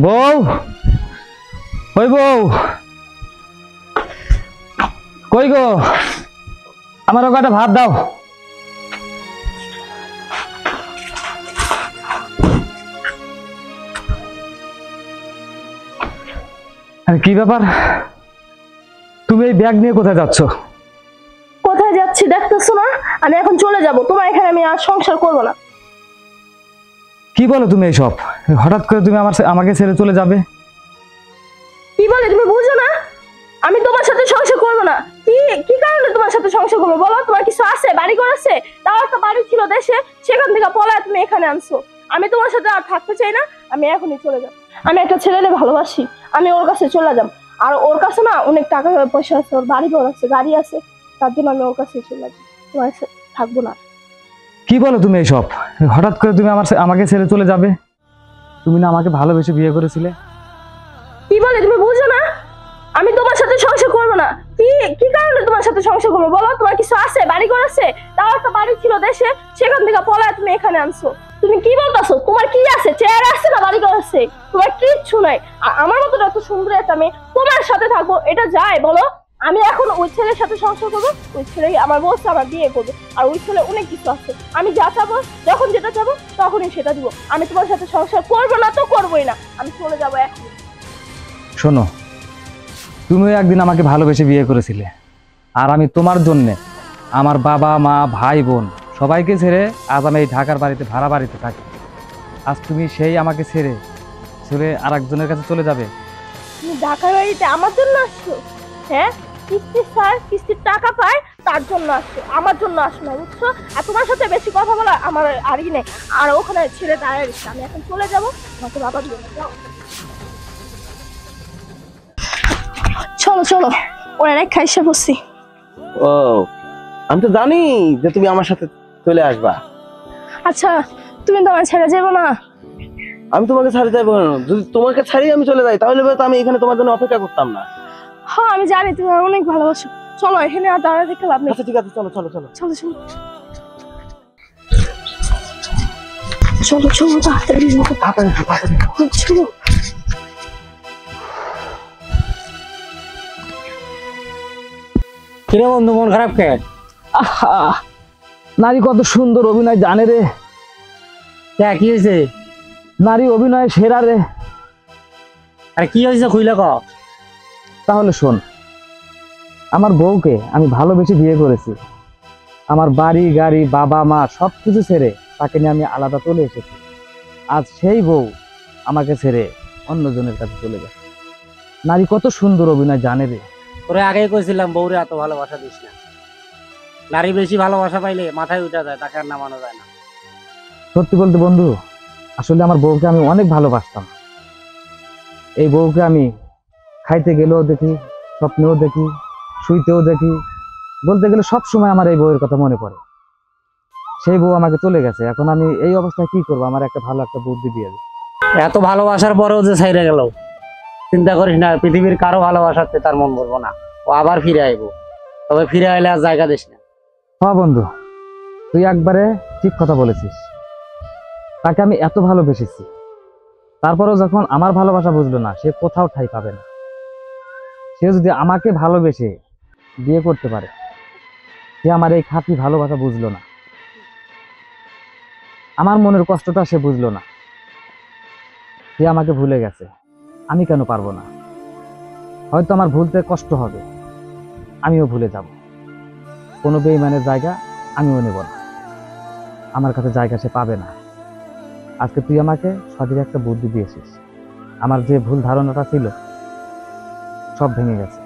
বউ, ওই বউ, কই গো? আমার ওকে একটা ভাত দাও। আরে কি ব্যাপার, তুমি এই ব্যাগ নিয়ে কোথায় যাচ্ছ? কোথায় যাচ্ছি দেখতেছো না? আমি এখন চলে যাব, তোমার এখানে আমি আর সংসার করব না। কি বলো তুমি এইসব? হঠাৎ করে তুমি আমাকে ছেড়ে চলে যাবে? কি বলে তুমি বুঝো না? আমি তোমার সাথে সংসার করব না। কি কি কারণে তোমার সাথে সংসার করবো বলো? তোমার কিছু আছে, বাড়ি ঘর আছে? তাও একটা বাড়ি ছিল দেশে, সেখান থেকে পলায় তুমি এখানে আনছো। আমি তোমার সাথে আর থাকতে চাই না, আমি এখনই চলে যাব। আমি একটা ছেলেকে ভালোবাসি, আমি ওর কাছে চলে যাব। আর ওর কাছে না অনেক টাকা পয়সা আছে, ওর বাড়ি ঘর আছে, গাড়ি আছে, তার জন্য আমি ওর কাছে চলে যাব, তোমার সাথে থাকবো না। কি বলো তুমি এইসব? হঠাৎ করে তুমি আমাকে ছেড়ে চলে যাবে? তুমি না আমাকে ভালোবেসে বিয়ে করেছিলে? কি বলে তুমি বুঝো না? আমি তোমার সাথে সংসার করবো না। কি কি কারণে তোমার সাথে সংসার করবো বলো? তোমার কিছু আছে, বাড়ি ঘর আছে? তাও একটা বাড়ি ছিল দেশে, সেখান থেকে পলায় তুমি এখানে আনছো। তুমি কি বলতেছো? তোমার কি আছে? চেহারা আছে না বাড়ি ঘর আছে? তোমার কিচ্ছু নাই। আমার মতো এত সুন্দর একটা মেয়ে তোমার সাথে থাকবো, এটা যায় বলো? আমি এখন ওই ছেলের সাথে সংসার করবো, ওই ছেলে আমার বলছে আমার বিয়ে করবে। আর ওই ছেলে অনেক কিছু আছে, আমি যা চাবো, যখন যেটা চাবো তখনই সেটা দিব। আমি তোমার সাথে সংসার করবো না তো করবোই না, আমি চলে যাবো এখন। শোনো, তুমি একদিন আমাকে ভালোবেসে বিয়ে করেছিলে, আর আমি তোমার জন্যে আমার বাবা মা ভাই বোন সবাইকে ছেড়ে আজ আমি এই ঢাকার বাড়িতে, ভাড়া বাড়িতে থাকি। আজ তুমি সেই আমাকে ছেড়ে আর একজনের কাছে চলে যাবে? তুমি ঢাকার বাড়িতে আমার জন্য আসছো? হ্যাঁ, কিস্তির স্যার কিস্তির টাকা পায় তার জন্য আসছো, আমার জন্য আসো না, বুঝছো? আর তোমার সাথে বেশি কথা বলা আমার আরই নেই। আর ওখানে ছেলে দাঁড়িয়ে রয়েছে, আমি এখন চলে যাবো, আমাকে বাবা দিয়ে যাও। চলো চলো, ওরা রেখা এসে বসছি। ও, আমি তো জানি যে তুমি আমার সাথে চলে আসবা। আচ্ছা, তুমি তো আমার ছেড়ে যাবো না? আমি তোমাকে ছাড়তে যাবো কেন? যদি তোমাকে ছাড়িয়ে আমি চলে যাই তাহলে তো আমি এখানে তোমার জন্য অপেক্ষা করতাম না। হ্যাঁ আমি জানি তুমি আমার অনেক ভালোবাসো। চলো, এখানে আর দাঁড়ায় দেখে লাভ নেই। আচ্ছা ঠিক আছে, চলো চলো চলো চলো চলো চলো চলো, তাড়াতাড়ি চলো। কিরে বন্ধু, মন খারাপ কে? আহা, নারী কত সুন্দর অভিনয় জানে রে। কি হয়েছে? নারী অভিনয় সেরা রে। আরে কি হয়েছে খুইলে ক। তাহলে শোন, আমার বউকে আমি ভালোবেসে বিয়ে করেছি। আমার বাড়ি গাড়ি বাবা মা সবকিছু ছেড়ে তাকে নিয়ে আমি আলাদা চলে এসেছি। আজ সেই বউ আমাকে ছেড়ে অন্যজনের কাছে চলে গেছে। নারী কত সুন্দর অভিনয় জানে রে। তোরে আগেই কইছিলাম বউরে এত ভালোবাসা দিস না। নারী বেশি ভালোবাসা পাইলে মাথায় উঠা যায়, তাকে আর নামানো যায় না। সত্যি বলতে বন্ধু, আসলে আমার বউকে আমি অনেক ভালোবাসতাম। এই বউকে আমি খাইতে গেলেও দেখি, স্বপ্নেও দেখি, শুইতেও দেখি। বলতে গেলে সব সময় আমার এই বউয়ের কথা মনে পড়ে। সেই বউ আমাকে চলে গেছে, এখন আমি এই অবস্থায় কি করবো? আমার একটা ভালো একটা বুদ্ধি দিয়ে দে। এত ভালোবাসার পরেও যে ছাইরে গেল, চিন্তা করিস না, পৃথিবীর কারো ভালোবাসাতে তার মন ভরবো না। ও আবার ফিরে আইবো, তবে ফিরে আইলে আর জায়গা দিস না। হ্যাঁ বন্ধু, তুই একবারে ঠিক কথা বলেছিস। তাকে আমি এত ভালোবেসেছি, তারপরেও যখন আমার ভালোবাসা বুঝলো না, সে কোথাও ঠাঁই পাবে না। সে যদি আমাকে ভালোবেসে বিয়ে করতে পারে, সে আমার এই খাঁটি ভালোবাসা বুঝলো না, আমার মনের কষ্টটা সে বুঝলো না। সে আমাকে ভুলে গেছে, আমি কেন পারবো না? হয়তো আমার ভুলতে কষ্ট হবে, আমিও ভুলে যাব। কোনো বেঈমানের জায়গা আমিও নেব না, আমার কাছে জায়গা সে পাবে না। আজকে তুই আমাকে সঠিক একটা বুদ্ধি দিয়েছিস। আমার যে ভুল ধারণাটা ছিল সব ভেঙে গেছে।